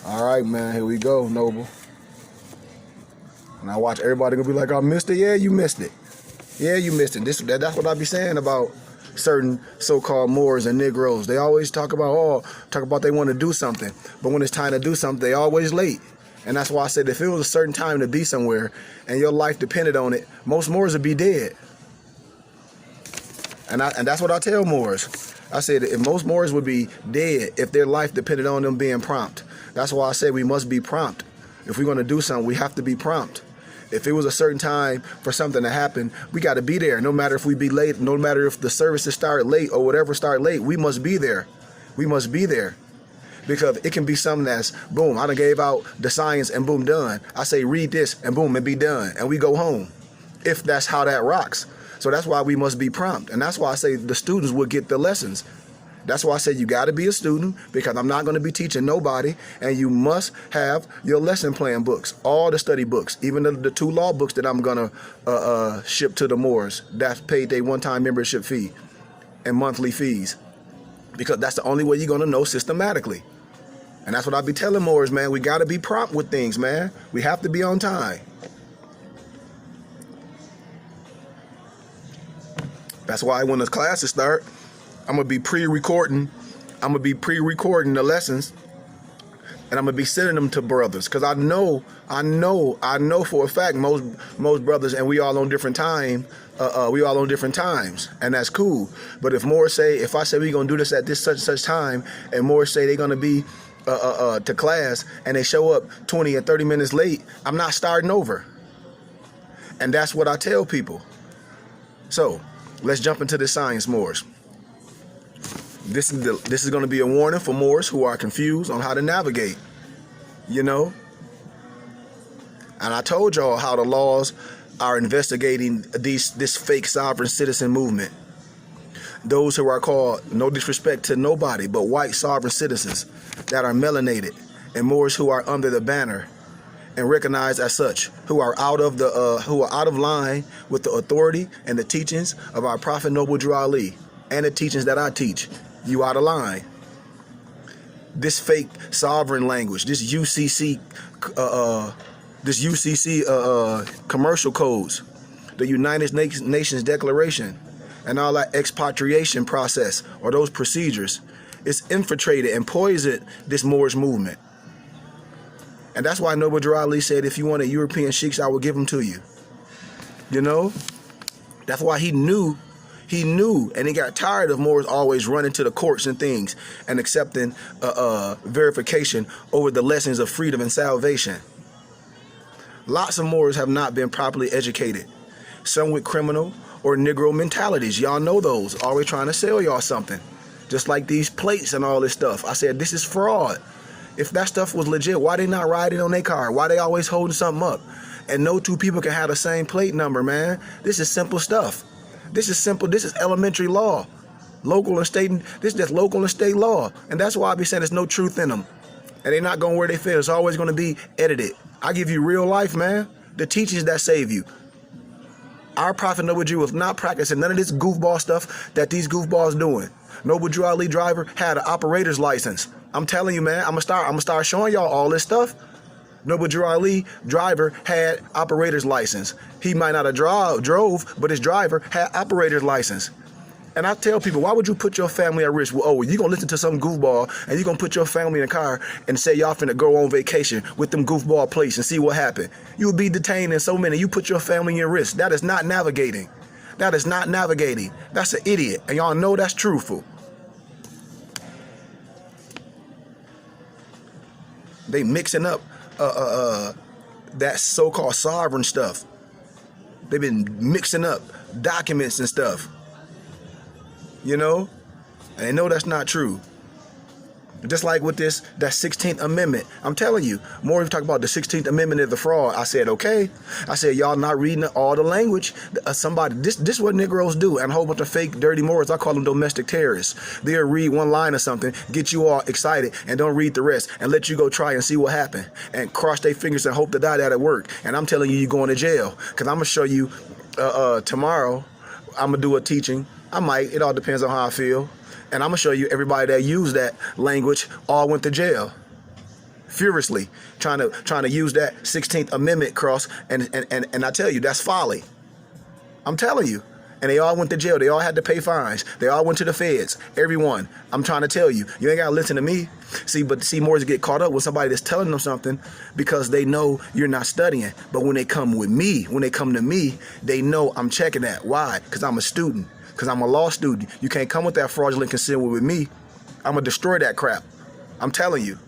All right, man, here we go, Noble. And I watch everybody gonna be like, I missed it. Yeah, you missed it. Yeah, you missed it. That's what I be saying about certain so-called Moors and Negroes. They always talk about they want to do something, but when it's time to do something, they always late. And that's why I said if it was a certain time to be somewhere and your life depended on it, most Moors would be dead. And that's what I tell Moors. I said if most Moors would be dead if their life depended on them being prompt. That's why I said we must be prompt. If we're going to do something, we have to be prompt. If it was a certain time for something to happen, we got to be there. No matter if we be late, no matter if the services start late or whatever start late, we must be there. We must be there. Because it can be something that's, boom, I done gave out the science and boom, done. I say read this and boom, and be done. And we go home. If that's how that rocks. So that's why we must be prompt. And that's why I say the students will get the lessons. That's why I said you got to be a student, because I'm not going to be teaching nobody, and you must have your lesson plan books, all the study books, even the 2 law books that I'm going to ship to the Moors. That's paid their one-time membership fee and monthly fees, because that's the only way you're going to know systematically. And that's what I be telling Moors, man. We got to be prompt with things, man. We have to be on time. That's why when the classes start, I'm going to be pre-recording the lessons, and I'm going to be sending them to brothers, because I know for a fact most brothers, and we all on different times, and that's cool. But if I say we're going to do this at this such and such time, and more say they're going to be to class, and they show up 20 and 30 minutes late, I'm not starting over. And that's what I tell people. So let's jump into the science, Moors. This is going to be a warning for Moors who are confused on how to navigate, you know. And I told y'all how the laws are investigating this fake sovereign citizen movement. Those who are called, no disrespect to nobody, but white sovereign citizens that are melanated, and Moors who are under the banner and recognized as such, who are out of line with the authority and the teachings of our Prophet Noble Drew Ali and the teachings that I teach. You out of line. This fake sovereign language, this UCC commercial codes, the United Nations Declaration, and all that expatriation process or those procedures, it's infiltrated and poisoned this Moorish movement. And that's why Noble Drew Ali said, if you want a European sheiks, I will give them to you. You know? That's why he knew, and he got tired of Moors always running to the courts and things and accepting verification over the lessons of freedom and salvation. Lots of Moors have not been properly educated. Some with criminal or Negro mentalities. Y'all know those. Always trying to sell y'all something. Just like these plates and all this stuff. I said, this is fraud. If that stuff was legit, why they not riding on their car? Why they always holding something up? And no 2 people can have the same plate number, man. This is simple stuff. This is simple. This is elementary law. Local and state. This is just local and state law. And that's why I be saying there's no truth in them. And they're not going where they fit. It's always going to be edited. I give you real life, man. The teachings that save you. Our Prophet Noble Drew was not practicing none of this goofball stuff that these goofballs doing. Noble Drew Ali driver had an operator's license. I'm telling you, man. I'm gonna start showing y'all all this stuff. Noble Drew Ali driver had operator's license. He might not have drove, but his driver had operator's license. And I tell people, why would you put your family at risk? Well, oh, you gonna listen to some goofball and you gonna put your family in a car and say y'all finna go on vacation with them goofball plates and see what happened. You'll be detained in so many. You put your family in risk. That is not navigating. That is not navigating. That's an idiot. And y'all know that's truthful. They mixing up that so-called sovereign stuff. They've been mixing up documents and stuff. You know? And they know that's not true. Just like with that 16th Amendment. I'm telling you, more we talk about the 16th Amendment of the fraud. I said, okay. I said, y'all not reading all the language. This is what Negroes do. And a whole bunch of fake, dirty Moors, I call them domestic terrorists. They'll read one line or something, get you all excited, and don't read the rest, and let you go try and see what happened. And cross their fingers and hope to die that it work. And I'm telling you, you're going to jail. Because I'm going to show you tomorrow, I'm going to do a teaching. I might. It all depends on how I feel. And I'm going to show you everybody that used that language all went to jail. furiously trying to use that 16th Amendment cross, and I tell you, that's folly. I'm telling you. And they all went to jail. They all had to pay fines. They all went to the feds. Everyone. I'm trying to tell you. You ain't got to listen to me. See, Moors get caught up with somebody that's telling them something because they know you're not studying. But when they come with me, when they come to me, they know I'm checking that. Why? Because I'm a student. Because I'm a law student. You can't come with that fraudulent concealment with me. I'm going to destroy that crap. I'm telling you.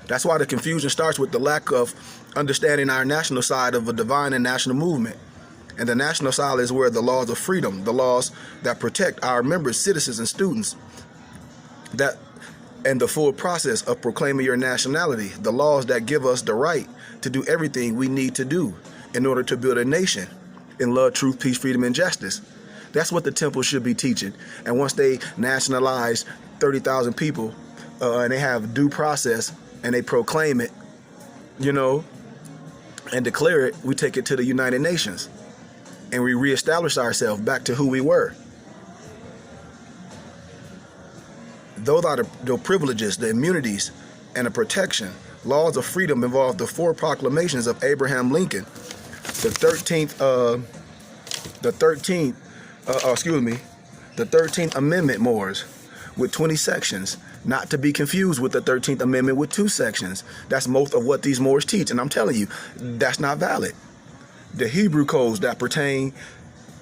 That's why the confusion starts with the lack of understanding our national side of a divine and national movement. And the national side is where the laws of freedom, the laws that protect our members, citizens, and students, and the full process of proclaiming your nationality, the laws that give us the right to do everything we need to do in order to build a nation in love, truth, peace, freedom, and justice. That's what the temple should be teaching. And once they nationalize 30,000 people and they have due process and they proclaim it, you know, and declare it, we take it to the United Nations and we reestablish ourselves back to who we were. Those are the privileges, the immunities, and the protection. Laws of freedom involve the 4 proclamations of Abraham Lincoln, the 13th Amendment Moors with 20 sections, not to be confused with the 13th Amendment with 2 sections. That's most of what these Moors teach, and I'm telling you, that's not valid. The Hebrew codes that pertain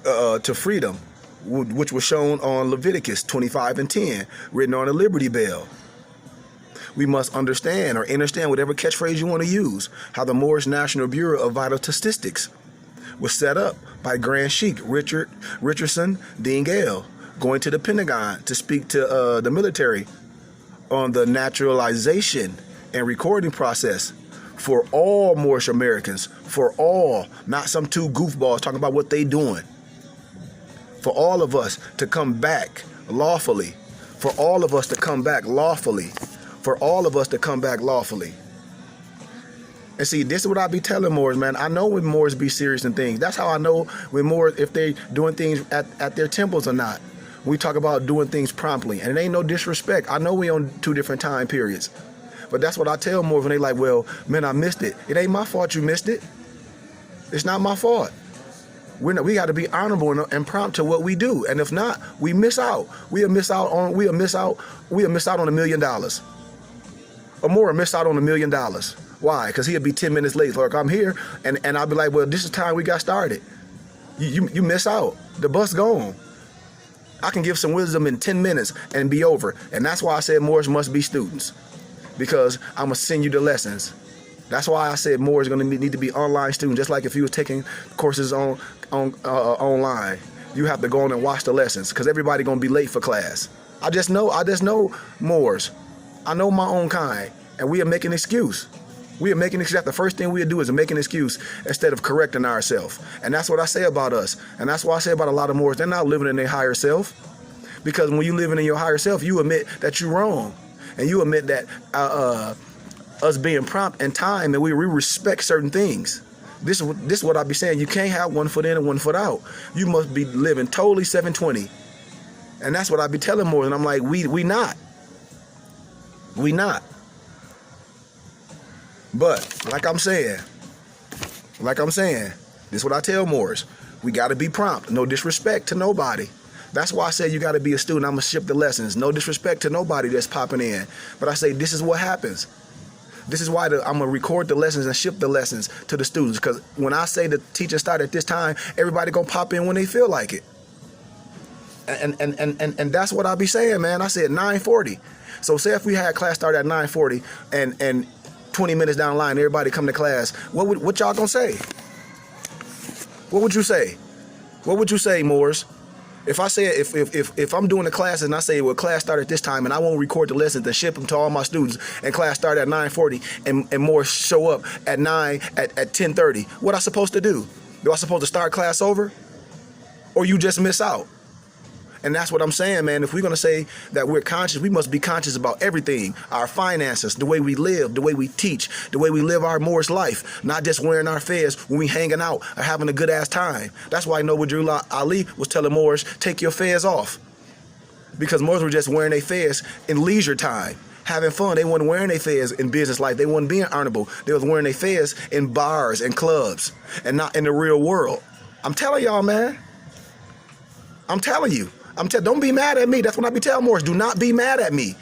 to freedom, which was shown on Leviticus 25 and 10, written on the Liberty Bell. We must understand, or understand whatever catchphrase you want to use, how the Moorish National Bureau of Vital Statistics was set up by Grand Sheikh Richardson Dingale, going to the Pentagon to speak to the military on the naturalization and recording process for all Moorish Americans, for all, not some 2 goofballs talking about what they doing. For all of us to come back lawfully, for all of us to come back lawfully, for all of us to come back lawfully. And see, this is what I be telling Moors, man. I know when Moors be serious in things. That's how I know when Moors, if they doing things at their temples or not. We talk about doing things promptly, and it ain't no disrespect. I know we on 2 different time periods, but that's what I tell Moors when they like, well, man, I missed it. It ain't my fault you missed it. It's not my fault. We got to be honorable and prompt to what we do, and if not, we miss out. We'll miss out on $1 million, or more. Miss out on $1 million. Why? Because he'll be 10 minutes late. Like, I'm here, and I'll be like, well, this is time we got started. You miss out. The bus gone. I can give some wisdom in 10 minutes and be over. And that's why I said Moors must be students, because I'm going to send you the lessons. That's why I said Moors going to need to be online students. Just like if you were taking courses online, you have to go on and watch the lessons, because everybody going to be late for class. I just know Moors. I know my own kind, and we are making an excuse. We are making an excuse. The first thing we'll do is make an excuse instead of correcting ourselves. And that's what I say about us. And that's what I say about a lot of Moors. They're not living in their higher self. Because when you're living in your higher self, you admit that you're wrong. And you admit that us being prompt in time, and we respect certain things. This is what I be saying. You can't have 1 foot in and 1 foot out. You must be living totally 720. And that's what I be telling Moors. And I'm like, we not. We not. But like I'm saying, this is what I tell Moors. We got to be prompt. No disrespect to nobody. That's why I say you got to be a student. I'm going to ship the lessons. No disrespect to nobody that's popping in. But I say this is what happens. This is why I'm going to record the lessons and ship the lessons to the students. Because when I say the teaching start at this time, everybody going to pop in when they feel like it. And that's what I be saying, man. I said 9:40. So say if we had class start at 9:40 and 20 minutes down the line, everybody come to class, what y'all gonna say? What would you say? What would you say, Moors? If I say, if I'm doing the classes and I say, well, class start at this time and I won't record the lessons and ship them to all my students, and class start at 9:40 and Moors show up at 10:30, what I supposed to do? Do I supposed to start class over? Or you just miss out? And that's what I'm saying, man. If we're going to say that we're conscious, we must be conscious about everything. Our finances, the way we live, the way we teach, the way we live our Moorish life. Not just wearing our fez when we hanging out or having a good ass time. That's why I know Wajirullah Ali was telling Moors, take your fez off. because Moors were just wearing their fez in leisure time, having fun. They weren't wearing their fez in business life. They weren't being honorable. They was wearing their fez in bars and clubs and not in the real world. I'm telling y'all, man. I'm telling you. Don't be mad at me. That's what I be telling Moors. Do not be mad at me.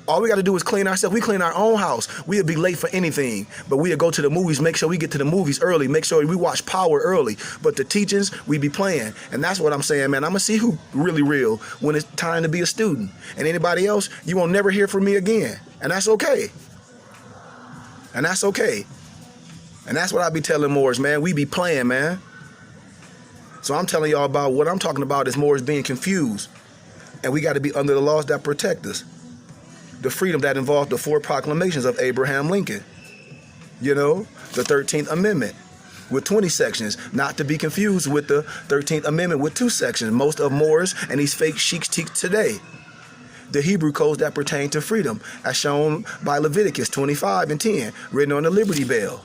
All we got to do is clean ourselves. We clean our own house. We'll be late for anything. But we'll go to the movies, make sure we get to the movies early, make sure we watch Power early. But the teachings, we be playing. And that's what I'm saying, man. I'm going to see who really real when it's time to be a student. And anybody else, you won't never hear from me again. And that's okay. And that's okay. And that's what I be telling Moors, man. We be playing, man. So I'm telling y'all about what I'm talking about is Moors being confused. And we got to be under the laws that protect us. The freedom that involved the 4 proclamations of Abraham Lincoln. You know, the 13th Amendment with 20 sections, not to be confused with the 13th Amendment with 2 sections. Most of Moors and these fake sheiks teach today. The Hebrew codes that pertain to freedom, as shown by Leviticus 25 and 10, written on the Liberty Bell.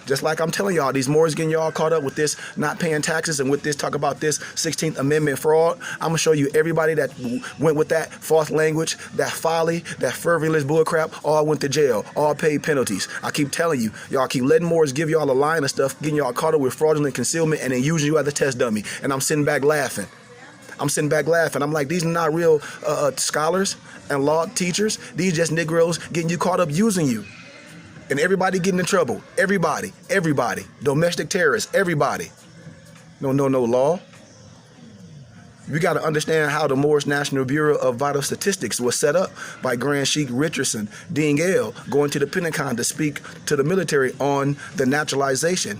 Just like I'm telling y'all, these Moors getting y'all caught up with this not paying taxes and with this talk about this 16th Amendment fraud. I'm going to show you everybody that went with that false language, that folly, that frivolous bullcrap, all went to jail, all paid penalties. I keep telling you, y'all keep letting Moors give y'all a line of stuff, getting y'all caught up with fraudulent concealment and then using you as a test dummy. And I'm sitting back laughing. I'm like, these are not real scholars and law teachers. These just Negroes getting you caught up using you. And everybody getting in trouble. Everybody. Domestic terrorists. Everybody. No law. We got to understand how the Moorish National Bureau of Vital Statistics was set up by Grand Sheikh Richardson Ding El going to the Pentagon to speak to the military on the naturalization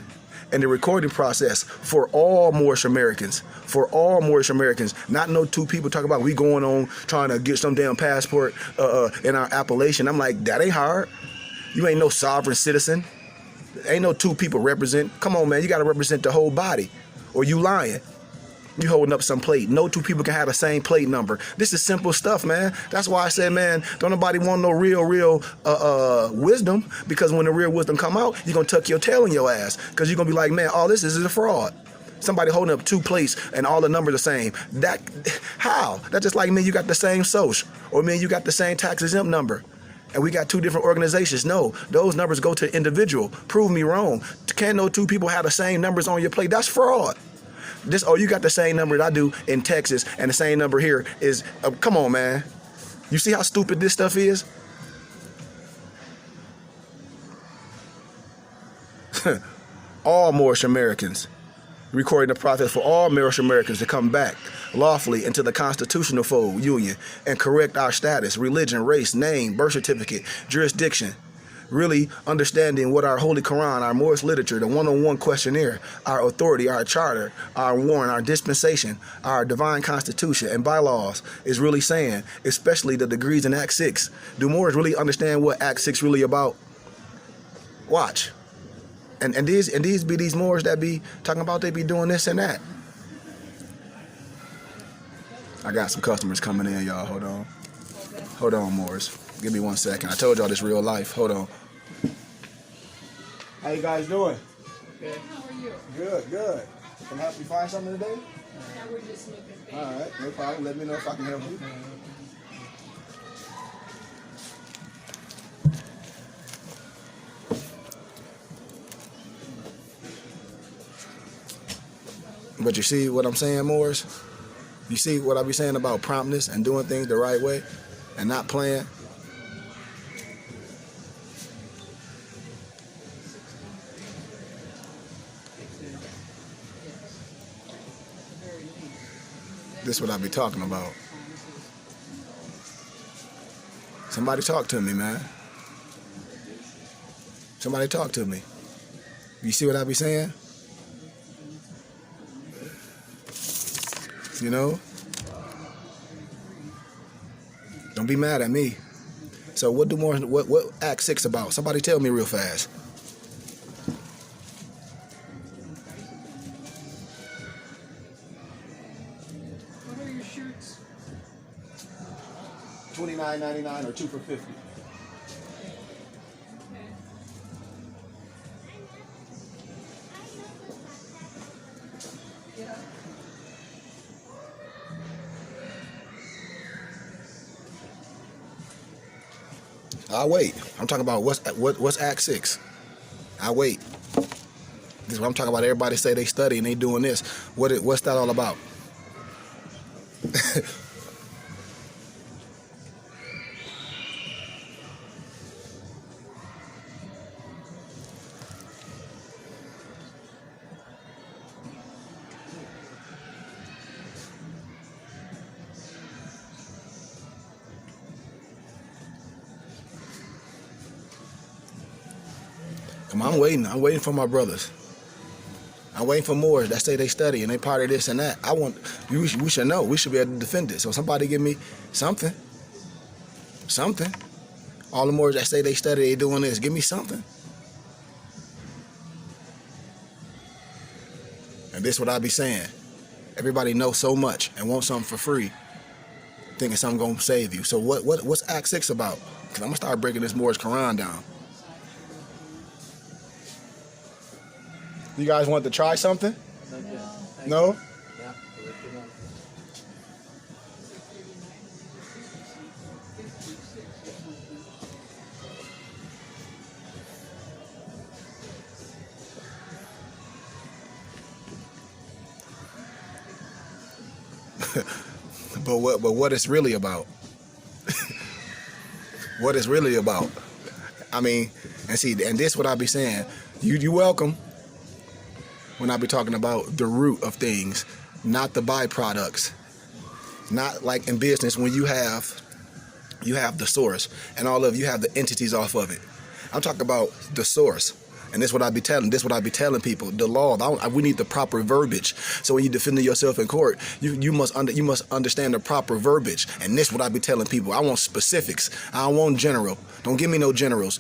and the recording process for all Moorish Americans. Not no 2 people talking about we going on trying to get some damn passport in our appellation. I'm like, that ain't hard. You ain't no sovereign citizen. Ain't no 2 people represent. Come on, man. You got to represent the whole body. Or you lying. You holding up some plate. No 2 people can have the same plate number. This is simple stuff, man. That's why I said, man, don't nobody want no real wisdom. Because when the real wisdom come out, you're going to tuck your tail in your ass. Because you're going to be like, man, all this is a fraud. Somebody holding up 2 plates and all the numbers the same. How? That's just like me, you got the same social. Or me, you got the same tax exempt number. And we got 2 different organizations. No, those numbers go to individual. Prove me wrong. Can no 2 people have the same numbers on your plate? That's fraud. You got the same number that I do in Texas, and the same number here is, come on, man. You see how stupid this stuff is? All Moorish Americans. Recording the process for all Moorish Americans to come back lawfully into the constitutional fold union and correct our status, religion, race, name, birth certificate, jurisdiction. Really understanding what our Holy Quran, our Moorish literature, the 101 questionnaire, our authority, our charter, our warrant, our dispensation, our divine constitution and bylaws is really saying, especially the degrees in Act 6. Do Moors really understand what Act 6 really about? Watch. And these be these Moors that be talking about they be doing this and that. I got some customers coming in, y'all. Hold on, Moors. Give me 1 second. I told y'all this real life. Hold on. How you guys doing? Good. How are you? Good. Can I help you find something today? Yeah, we're just looking. All right, no problem. Let me know if I can help you. But you see what I'm saying, Moors? You see what I be saying about promptness and doing things the right way and not playing? This is what I be talking about. Somebody talk to me, man. Somebody talk to me. You see what I be saying? You know? Don't be mad at me. So what Act 6 about? Somebody tell me real fast. What are your shirts? $29.99 or 2 for $50. Yeah. I'll wait. I'm talking about what's Act 6. I'll wait. This is what I'm talking about. Everybody say they study and they doing this. What's that all about? Come on, I'm waiting. I'm waiting for my brothers. I'm waiting for Moors that say they study and they part of this and that. We should know. We should be able to defend it. So somebody give me something. Something. All the Moors that say they study, they doing this. Give me something. And this is what I be saying. Everybody knows so much and wants something for free, thinking something gonna save you. So what's Act 6 about? Because I'm gonna start breaking this Moorish Quran down. You guys want to try something? No? But what it's really about? What it's really about? I mean, and see, and this what I be saying. You welcome. When I be talking about the root of things, not the byproducts. Not like in business when you have the source and all of you have the entities off of it. I'm talking about the source. And this is what I be telling. This is what I be telling people. The law. We need the proper verbiage. So when you defend yourself in court, you must understand the proper verbiage. And this is what I be telling people. I want specifics. I don't want general. Don't give me no generals.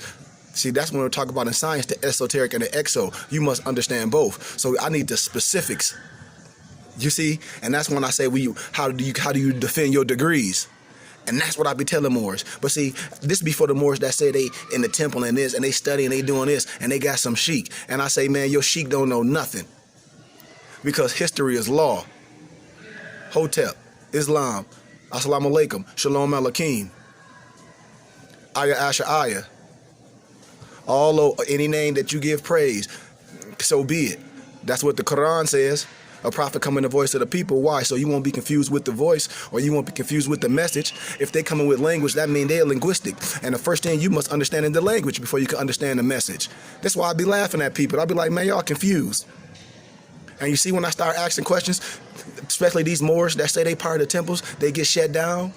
See, that's when we're talking about in science, the esoteric and the exo. You must understand both. So I need the specifics. You see, and that's when I say, how do you defend your degrees? And that's what I be telling Moors. But see, this be for the Moors that say they in the temple and this, and they study and they doing this, and they got some sheik. And I say, man, your sheik don't know nothing. Because history is law. Hotep, Islam, Assalamu alaikum, Shalom Aleichem, Aya Asha Aya. Any name that you give praise, so be it. That's what the Quran says. A prophet come in the voice of the people. Why? So you won't be confused with the voice, or you won't be confused with the message. If they come in with language, that means they're linguistic. And the first thing you must understand is the language before you can understand the message. That's why I be laughing at people. I be like, man, y'all confused. And you see when I start asking questions, especially these Moors that say they part of the temples, they get shut down.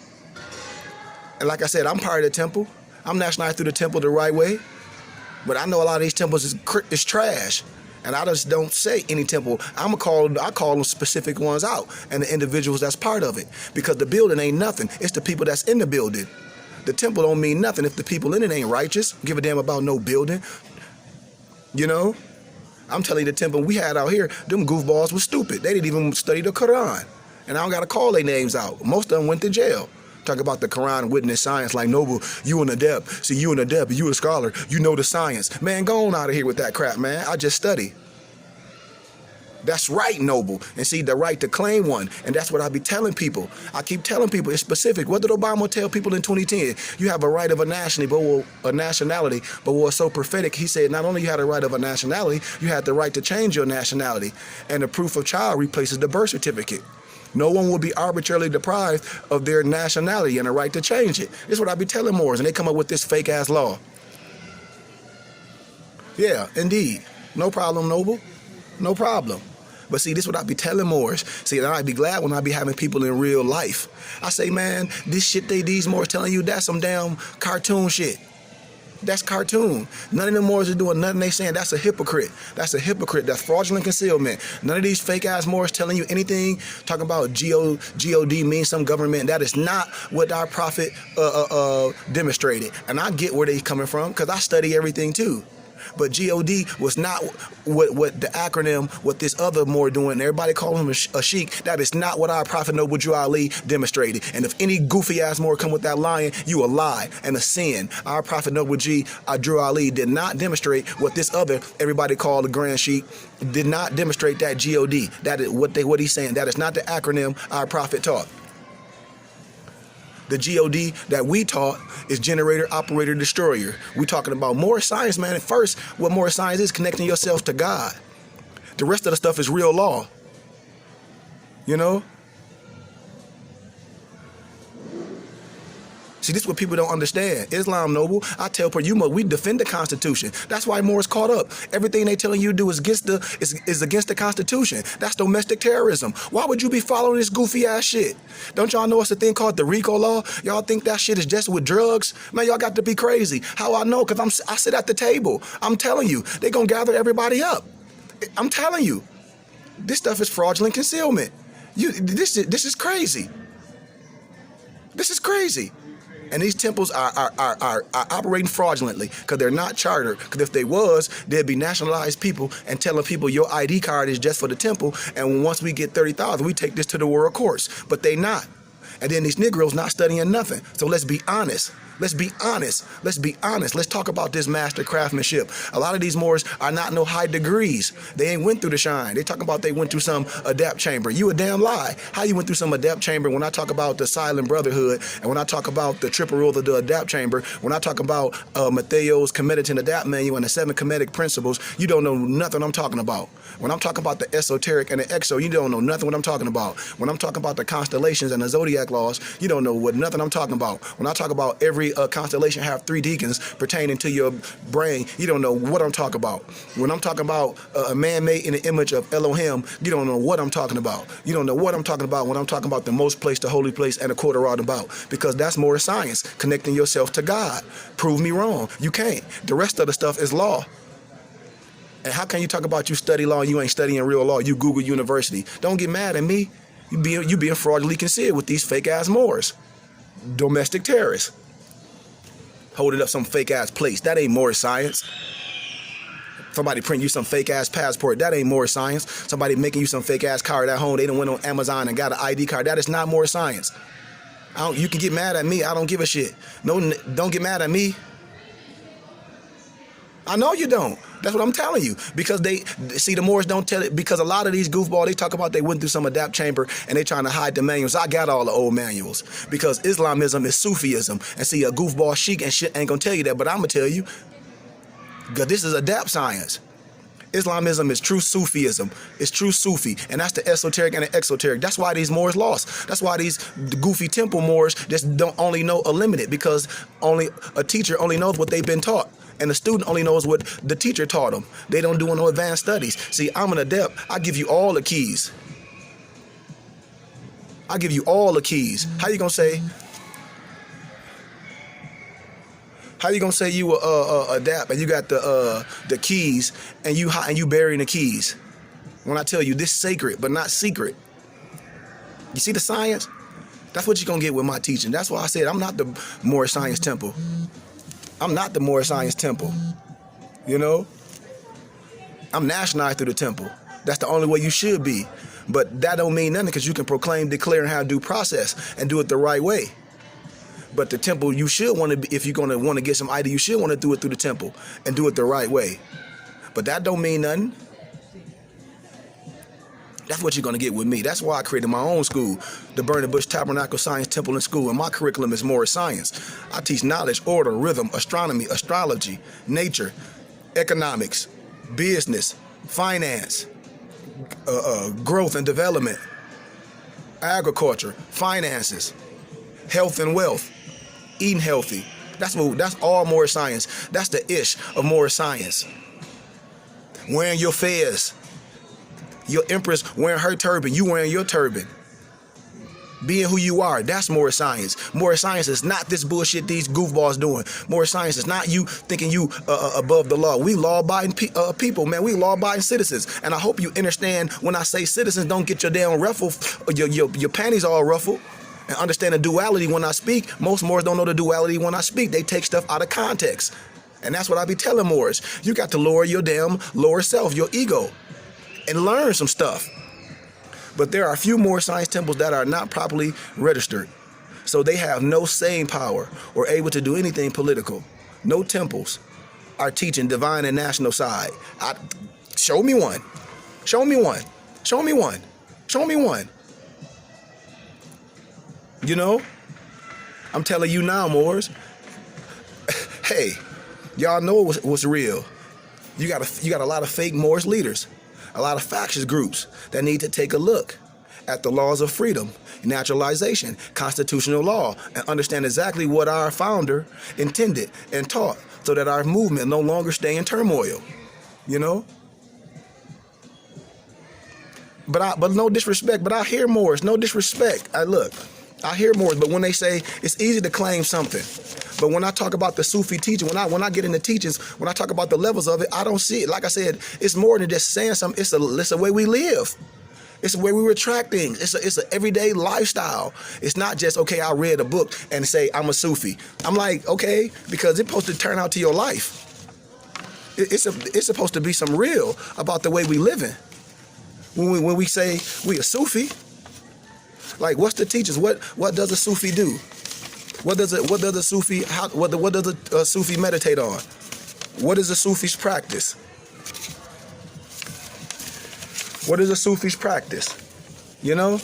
And like I said, I'm part of the temple. I'm nationalized through the temple the right way. But I know a lot of these temples is trash. And I just don't say any temple. I call them specific ones out and the individuals that's part of it. Because the building ain't nothing. It's the people that's in the building. The temple don't mean nothing if the people in it ain't righteous. Give a damn about no building. You know? I'm telling you, the temple we had out here, them goofballs was stupid. They didn't even study the Quran. And I don't got to call their names out. Most of them went to jail. Talk about the Quran witness science like Noble, you an adept. See, you an adept, you a scholar, you know the science. Man, go on out of here with that crap, man. I just study. That's right, Noble. And see, the right to claim one. And that's what I be telling people. I keep telling people it's specific. What did Obama tell people in 2010? You have a right of a nationality, but what's so prophetic, he said not only you had a right of a nationality, you had the right to change your nationality. And the proof of child replaces the birth certificate. No one will be arbitrarily deprived of their nationality and a right to change it. This is what I be telling Moors, and they come up with this fake-ass law. Yeah, indeed. No problem, Noble. No problem. But see, this is what I be telling Moors. See, and I be glad when I be having people in real life. I say, man, this shit these Moors telling you, that's some damn cartoon shit. That's cartoon. None of them Moors are doing nothing they saying. That's a hypocrite. That's a hypocrite. That's fraudulent concealment. None of these fake ass Moors telling you anything, talking about God means some government. That is not what our prophet demonstrated. And I get where they coming from because I study everything too. But God was not what the acronym, what this other Moor doing. Everybody call him a sheik. That is not what our prophet Noble Drew Ali demonstrated. And if any goofy ass Moor come with that lying, you a lie and a sin. Our prophet Noble Drew Ali did not demonstrate what this other everybody called the Grand Sheik did not demonstrate. That God. That is what he's saying. That is not the acronym our prophet taught. The God that we taught is generator, operator, destroyer. We talking about more science, man. At first, what more science is connecting yourself to God. The rest of the stuff is real law. You know? See, this is what people don't understand. Islam, noble, I tell people, we defend the Constitution. That's why more is caught up. Everything they telling you to do is against the Constitution. That's domestic terrorism. Why would you be following this goofy ass shit? Don't y'all know it's a thing called the RICO law? Y'all think that shit is just with drugs? Man, y'all got to be crazy. How I know? Because I sit at the table. I'm telling you, they gonna gather everybody up. I'm telling you, this stuff is fraudulent concealment. This is crazy. This is crazy. And these temples are operating fraudulently because they're not chartered. Because if they was, there'd be nationalized people and telling people your ID card is just for the temple. And once we get 30,000, we take this to the world courts. But they not. And then these Negroes not studying nothing. So let's be honest. Let's be honest. Let's be honest. Let's talk about this master craftsmanship. A lot of these Moors are not no high degrees. They ain't went through the shine. They talking about they went through some adapt chamber. You a damn lie. How you went through some adapt chamber when I talk about the silent brotherhood and when I talk about the triple rule of the adapt chamber, when I talk about Mattheo's Comedic and Adapt Manual and the 7 Comedic Principles, you don't know nothing I'm talking about. When I'm talking about the esoteric and the exo, you don't know nothing what I'm talking about. When I'm talking about the constellations and the zodiac laws, you don't know nothing I'm talking about. When I talk about every constellation have 3 deacons pertaining to your brain, you don't know what I'm talking about. When I'm talking about a man made in the image of Elohim, you don't know what I'm talking about. You don't know what I'm talking about when I'm talking about the most place, the holy place, and a quarter roundabout. Because that's more science, connecting yourself to God. Prove me wrong. You can't. The rest of the stuff is law. And how can you talk about you study law and you ain't studying real law? You Google University. Don't get mad at me. You being fraudulently concealed with these fake ass Moors. Domestic terrorists. Holding up some fake ass plates. That ain't more science. Somebody print you some fake ass passport. That ain't more science. Somebody making you some fake ass card at home. They done went on Amazon and got an ID card. That is not more science. You can get mad at me. I don't give a shit. No, don't get mad at me. I know you don't. That's what I'm telling you. Because the Moors don't tell it. Because a lot of these goofballs, they talk about they went through some adapt chamber and they trying to hide the manuals. I got all the old manuals. Because Islamism is Sufism. And see, a goofball sheik and shit ain't gonna tell you that, but I'm gonna tell you. Because this is adapt science. Islamism is true Sufism. It's true Sufi. And that's the esoteric and the exoteric. That's why these Moors lost. That's why these goofy temple Moors just don't only know a limited. Because only a teacher only knows what they've been taught. And the student only knows what the teacher taught them. They don't do no advanced studies. See, I'm an adept. I give you all the keys. I give you all the keys. How you gonna say? How you gonna say you adapt and you got the keys and you burying the keys? When I tell you this sacred but not secret. You see the science? That's what you're gonna get with my teaching. That's why I said I'm not the more science temple. I'm not the more science temple. You know? I'm nationalized through the temple. That's the only way you should be. But that don't mean nothing because you can proclaim, declare, and have due process and do it the right way. But the temple, you should want to be, if you're going to want to get some ID, you should want to do it through the temple and do it the right way. But that don't mean nothing. That's what you're going to get with me. That's why I created my own school, the Burning Bush Tabernacle Science Temple and School. And my curriculum is more science. I teach knowledge, order, rhythm, astronomy, astrology, nature, economics, business, finance, growth and development, agriculture, finances, health and wealth, eating healthy. That's all more science. That's the ish of more science. Wearing your fez. Your empress wearing her turban, you wearing your turban. Being who you are, that's more science. More science is not this bullshit these goofballs doing. More science is not you thinking you above the law. We law-abiding people, man. We law-abiding citizens. And I hope you understand when I say citizens, don't get your damn ruffle, your panties all ruffled. And understand the duality when I speak. Most Moors don't know the duality when I speak. They take stuff out of context. And that's what I be telling Moors. You got to lower your damn lower self, your ego. And learn some stuff. But there are a few more science temples that are not properly registered. So they have no saying power or able to do anything political. No temples are teaching divine and national side. Show me one. Show me one. Show me one. Show me one. You know? I'm telling you now, Moors. Hey, y'all know what's real. You got a lot of fake Moors leaders, a lot of factious groups that need to take a look at the laws of freedom, naturalization, constitutional law, and understand exactly what our founder intended and taught, so that our movement no longer stay in turmoil. You know. But no disrespect. But I hear Moors. No disrespect. I hear Moors. But when they say it's easy to claim something, but when I talk about the Sufi teaching, when I get into teachings, when I talk about the levels of it, I don't see it. Like I said, it's more than just saying something. It's a way we live. It's the way we retract things. It's an everyday lifestyle. It's not just, okay, I read a book and say I'm a Sufi. I'm like, okay, because it's supposed to turn out to your life. It's supposed to be some real about the way we living. When we say we a Sufi, like what's the teachings? What does a Sufi do? What does a Sufi what does a Sufi meditate on? What is a Sufi's practice? What is a Sufi's practice? You know?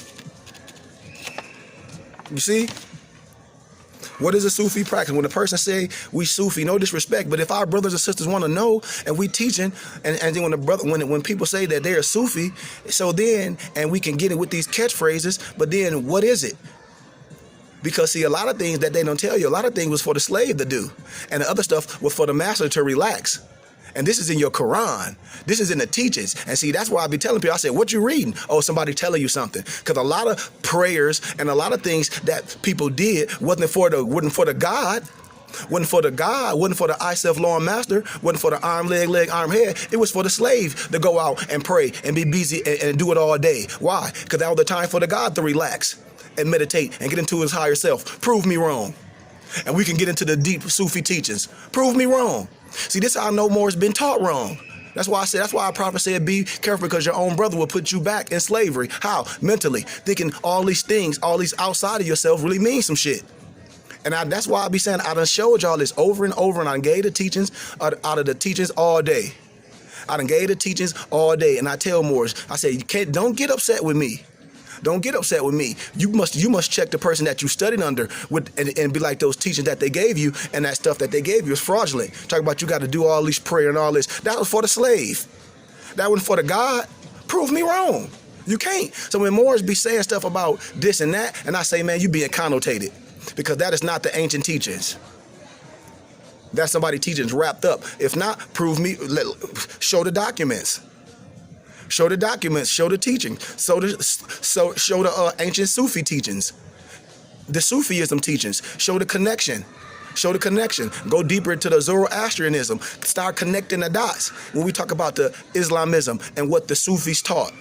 You see? What is a Sufi practice? When a person say we Sufi, no disrespect, but if our brothers and sisters want to know and we teaching, and then when people say that they're Sufi, so then, and we can get it with these catchphrases, but then what is it? Because see, a lot of things that they don't tell you, a lot of things was for the slave to do, and the other stuff was for the master to relax. And this is in your Quran. This is in the teachings. And see, that's why I be telling people, I say, what you reading? Oh, somebody telling you something. Because a lot of prayers and a lot of things that people did wasn't for the God. Wasn't for the God, wasn't for the I self law and master, wasn't for the arm, leg, arm, head. It was for the slave to go out and pray and be busy and do it all day. Why? Because that was the time for the God to relax and meditate and get into his higher self. Prove me wrong. And we can get into the deep Sufi teachings. Prove me wrong. See, this is how I know more has been taught wrong. That's why our prophet said, be careful, because your own brother will put you back in slavery. How? Mentally. Thinking all these things, all these outside of yourself really mean some shit. And that's why I be saying, I done showed y'all this over and over, and I gave the teachings out of the teachings all day. I done gave the teachings all day, and I tell Moors, I say, don't get upset with me. Don't get upset with me. You must check the person that you studied under and be like, those teachings that they gave you and that stuff that they gave you is fraudulent. Talk about you got to do all this prayer and all this. That was for the slave. That wasn't for the God. Prove me wrong. You can't. So when Moors be saying stuff about this and that, and I say, man, you being connotated, because that is not the ancient teachings. That's somebody teachings wrapped up. If not, prove me. Show the documents. Show the documents, show the teaching, show the ancient Sufi teachings, the Sufism teachings, show the connection. Show the connection. Go deeper into the Zoroastrianism. Start connecting the dots when we talk about the Islamism and what the Sufis taught.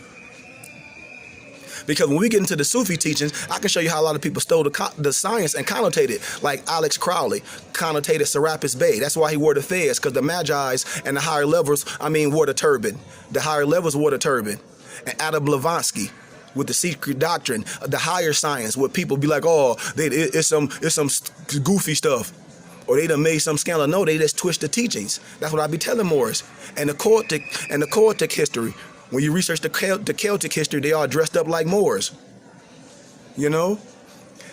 Because when we get into the Sufi teachings, I can show you how a lot of people stole the science and connotated, like Alex Crowley connotated Serapis Bey. That's why he wore the fez, because the Magi's and the higher levels, wore the turban. The higher levels wore the turban. And Adam Blavatsky with the secret doctrine, the higher science, where people be like, oh, it's some goofy stuff. Or they done made some scandal. No, they just twist the teachings. That's what I be telling Moors. And the Celtic history. When you research the Celtic history, they all dressed up like Moors. You know?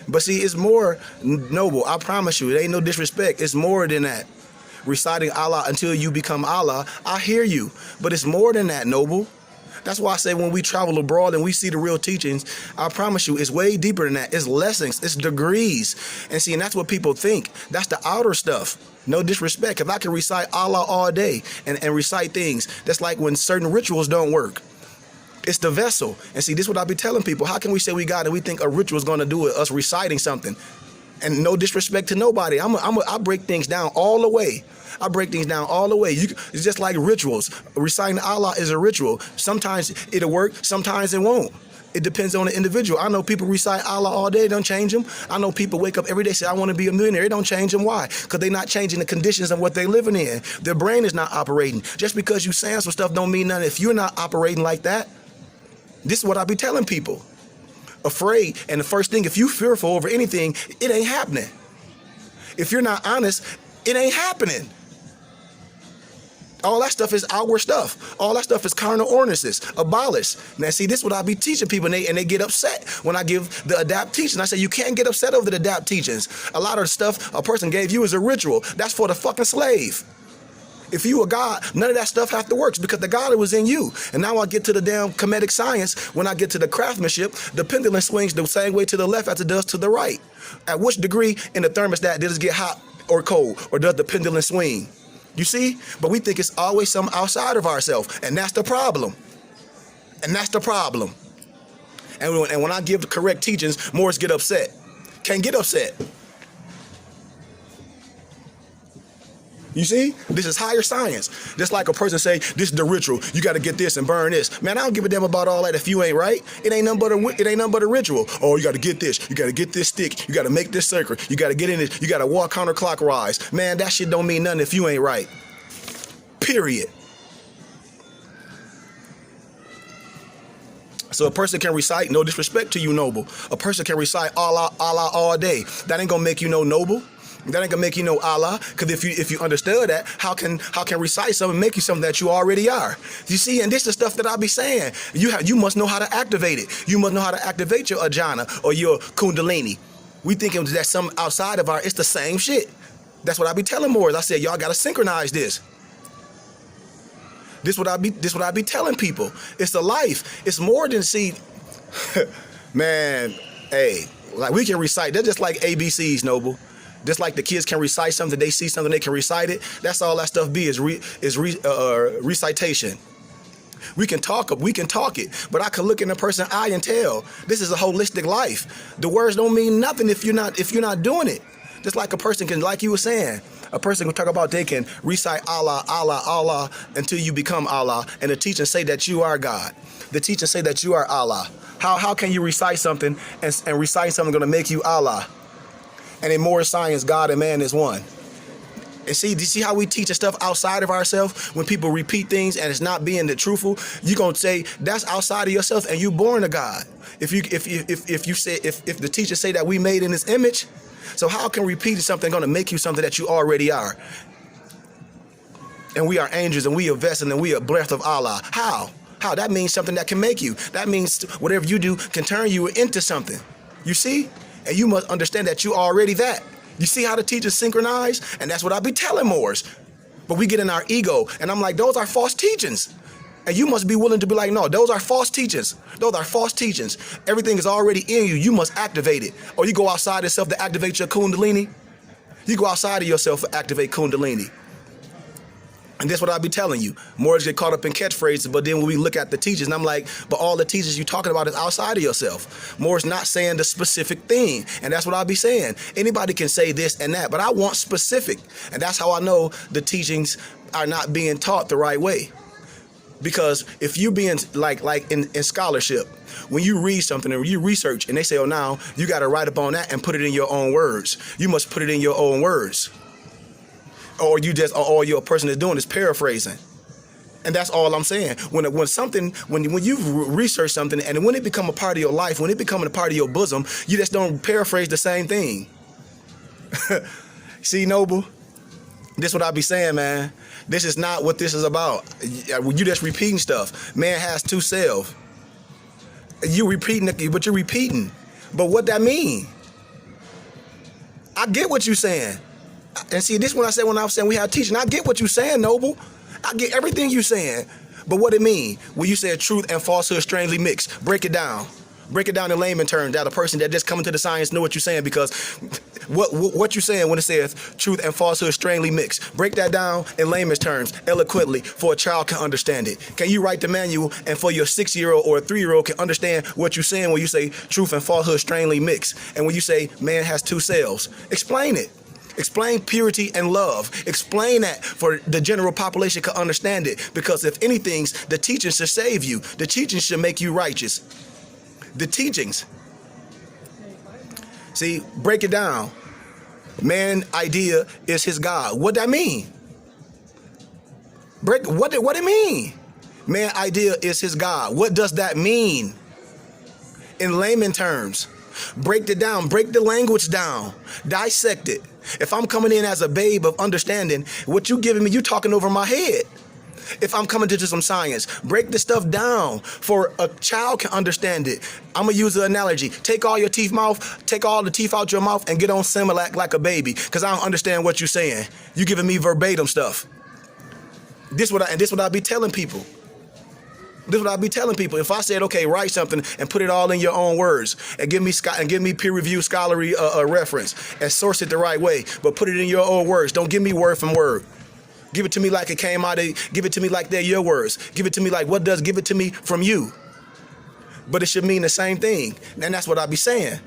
But see, it's more noble. I promise you, it ain't no disrespect. It's more than that. Reciting Allah until you become Allah, I hear you. But it's more than that, noble. That's why I say when we travel abroad and we see the real teachings, I promise you, it's way deeper than that. It's lessons. It's degrees. And see, and that's what people think. That's the outer stuff. No disrespect. If I can recite Allah all day and recite things, that's like when certain rituals don't work. It's the vessel. And see, this is what I be telling people. How can we say we got it and we think a ritual is going to do it, us reciting something? And no disrespect to nobody. I break things down all the way. I break things down all the way. It's just like rituals. Reciting Allah is a ritual. Sometimes it'll work, sometimes it won't. It depends on the individual. I know people recite Allah all day, don't change them. I know people wake up every day, say, I want to be a millionaire. It don't change them. Why? Because they're not changing the conditions of what they're living in. Their brain is not operating. Just because you saying some stuff don't mean nothing if you're not operating like that. This is what I be telling people. Afraid, and the first thing, if you fearful over anything, it ain't happening. If you're not honest, it ain't happening. All that stuff is outward stuff. All that stuff is carnal ordinances. Abolish. Now, see, this is what I be teaching people, and they get upset when I give the adapt teaching. I say, you can't get upset over the adapt teachings. A lot of the stuff a person gave you is a ritual. That's for the fucking slave. If you a God, none of that stuff have to work because the God was in you. And now I get to the damn comedic science. When I get to the craftsmanship, the pendulum swings the same way to the left as it does to the right. At which degree in the thermostat does it get hot or cold, or does the pendulum swing? You see? But we think it's always something outside of ourselves, and that's the problem. And that's the problem. And when I give the correct teachings, Moors get upset. Can't get upset. You see? This is higher science. Just like a person say, this is the ritual. You got to get this and burn this. Man, I don't give a damn about all that if you ain't right. It ain't nothing but a ritual. Oh, you got to get this. You got to get this stick. You got to make this circle. You got to get in it. You got to walk counterclockwise. Man, that shit don't mean nothing if you ain't right. Period. So a person can recite, no disrespect to you, noble. A person can recite Allah, Allah all day. That ain't gonna make you no noble. That ain't gonna make you know Allah, because if you understood that, how can recite something make you something that you already are? You see, and this is the stuff that I be saying. You must know how to activate it. You must know how to activate your ajna or your kundalini. We thinking that's something outside of it's the same shit. That's what I be telling Moors. I said, y'all gotta synchronize this. This what I be telling people. It's the life. It's more than man. Hey, like we can recite. They're just like ABCs, noble. Just like the kids can recite something, they see something, they can recite it. That's all that stuff be is recitation. We can talk it, but I can look in a person's eye and tell this is a holistic life. The words don't mean nothing if you're not doing it. Just like a person can, like you were saying, a person can talk about they can recite Allah, Allah, Allah until you become Allah, and the teachers say that you are God. The teachers say that you are Allah. How can you recite something and recite something going to make you Allah? And in more science, God and man is one. And see, do you see how we teach the stuff outside of ourselves? When people repeat things and it's not being the truthful, you're gonna say that's outside of yourself, and you born a God. If the teachers say that we made in His image, so how can repeating something gonna make you something that you already are? And we are angels, and we are vessels, and we are breath of Allah. How? How? That means something that can make you. That means whatever you do can turn you into something. You see? And you must understand that you already that. You see how the teachers synchronize? And that's what I be telling Moors. But we get in our ego, and I'm like, those are false teachings. And you must be willing to be like, no, those are false teachings. Those are false teachings. Everything is already in you. You must activate it. Or you go outside yourself to activate your kundalini. You go outside of yourself to activate kundalini. And that's what I be telling you. Moors get caught up in catchphrases, but then when we look at the teachers, and I'm like, but all the teachers you're talking about is outside of yourself. Moors not saying the specific thing. And that's what I be saying. Anybody can say this and that, but I want specific. And that's how I know the teachings are not being taught the right way. Because if you being like in scholarship, when you read something and you research and they say, oh, now you got to write up on that and put it in your own words. You must put it in your own words. Or all your person is doing is paraphrasing. And that's all I'm saying. When you research something and when it become a part of your life, when it become a part of your bosom, you just don't paraphrase the same thing. See, Noble? This is what I be saying, man. This is not what this is about. You just repeating stuff. Man has two selves. You repeating it, but you're repeating. But what that mean? I get what you're saying. And see, this when I was saying we have teaching, I get what you're saying, Noble. I get everything you're saying. But what it mean when you say truth and falsehood strangely mixed? Break it down. Break it down in layman terms that a person that just coming to the science know what you're saying, because what you're saying when it says truth and falsehood strangely mixed. Break that down in layman's terms, eloquently, for a child can understand it. Can you write the manual and for your 6-year-old or a 3-year-old can understand what you're saying when you say truth and falsehood strangely mixed? And when you say man has two selves, explain it. Explain purity and love. Explain that for the general population can understand it. Because if anything, the teachings should save you. The teachings should make you righteous. The teachings. See, break it down. Man idea is his God. What that mean? What it mean? Man idea is his God. What does that mean? In layman terms. Break it down. Break the language down. Dissect it. If I'm coming in as a babe of understanding, what you giving me, you talking over my head. If I'm coming to some science, break this stuff down for a child can understand it. I'm gonna use the analogy. Take all the teeth out your mouth and get on Similac like a baby, because I don't understand what you're saying. You giving me verbatim stuff. This what I be telling people. This is what I be telling people. If I said, okay, write something and put it all in your own words and give me peer-reviewed scholarly reference and source it the right way, but put it in your own words. Don't give me word from word. Give it to me like it came out of, give it to me like they're your words. Give it to me like give it to me from you. But it should mean the same thing. And that's what I be saying.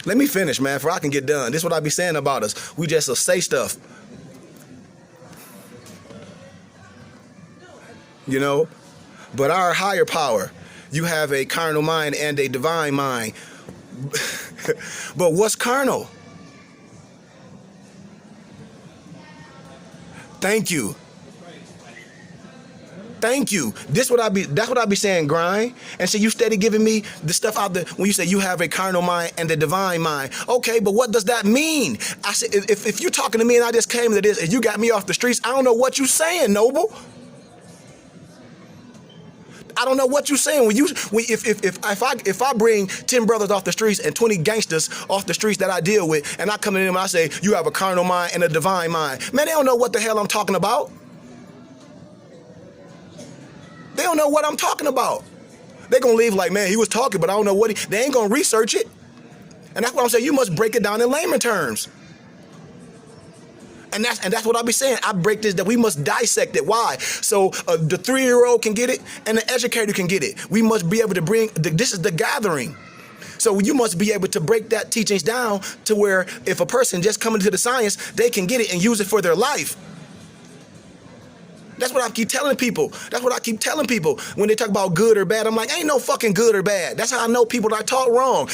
Let me finish, man, before I can get done. This is what I be saying about us. We just say stuff. You know, but our higher power, you have a carnal mind and a divine mind. But what's carnal? Thank you. Thank you. That's what I be saying, grind. And so you steady giving me the stuff out there when you say you have a carnal mind and a divine mind. Okay, but what does that mean? I said, if you're talking to me and I just came to this and you got me off the streets, I don't know what you're saying, Noble. I don't know what you're saying. If I bring 10 brothers off the streets and 20 gangsters off the streets that I deal with, and I come to them and I say, you have a carnal mind and a divine mind. Man, they don't know what the hell I'm talking about. They don't know what I'm talking about. They're going to leave like, man, he was talking, but I don't know what they ain't going to research it. And that's what I'm saying. You must break it down in layman terms. And that's what I be saying. I break this, that we must dissect it. Why? So the 3-year-old can get it and the educator can get it. We must be able to this is the gathering. So you must be able to break that teachings down to where if a person just coming to the science, they can get it and use it for their life. That's what I keep telling people. That's what I keep telling people when they talk about good or bad. I'm like, ain't no fucking good or bad. That's how I know people that I taught wrong.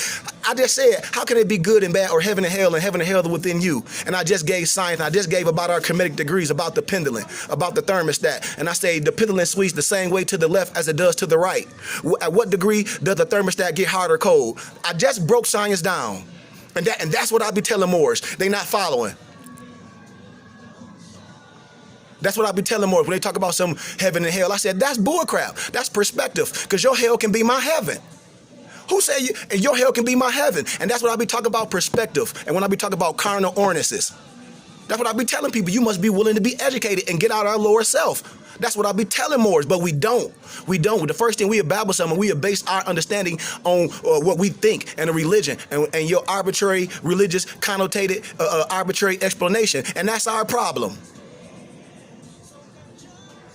I just said, how can it be good and bad or heaven and hell are within you? And I just gave science. And I just gave about our Kemetic degrees, about the pendulum, about the thermostat. And I say the pendulum swings the same way to the left as it does to the right. At what degree does the thermostat get hot or cold? I just broke science down. And that's what I be telling Moors. They not following. That's what I be telling more when they talk about some heaven and hell. I said, that's bullcrap. That's perspective, because your hell can be my heaven. Who said your hell can be my heaven? And that's what I be talking about, perspective. And when I be talking about carnal ordinances, that's what I be telling people. You must be willing to be educated and get out our lower self. That's what I be telling Moors, but we don't. We don't. The first thing we babble something, we base our understanding on what we think and a religion and your arbitrary religious connotated arbitrary explanation. And that's our problem.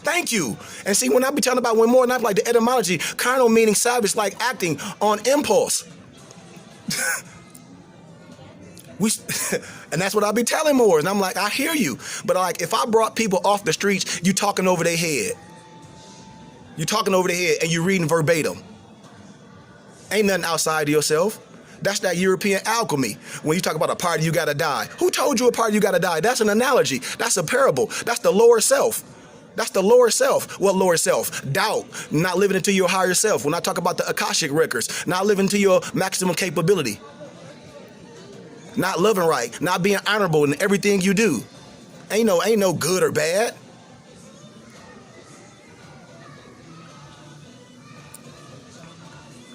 Thank you. And see, when I be talking about when more, not like the etymology, carnal meaning savage, like acting on impulse. And that's what I be telling more. And I'm like, I hear you. But like, if I brought people off the streets, you talking over their head. You talking over their head and you reading verbatim. Ain't nothing outside of yourself. That's that European alchemy. When you talk about a party, you gotta die. Who told you a party, you gotta die? That's an analogy. That's a parable. That's the lower self. That's the lower self. What lower self? Doubt. Not living into your higher self. When I talk about the Akashic records, not living to your maximum capability. Not loving right. Not being honorable in everything you do. Ain't no good or bad.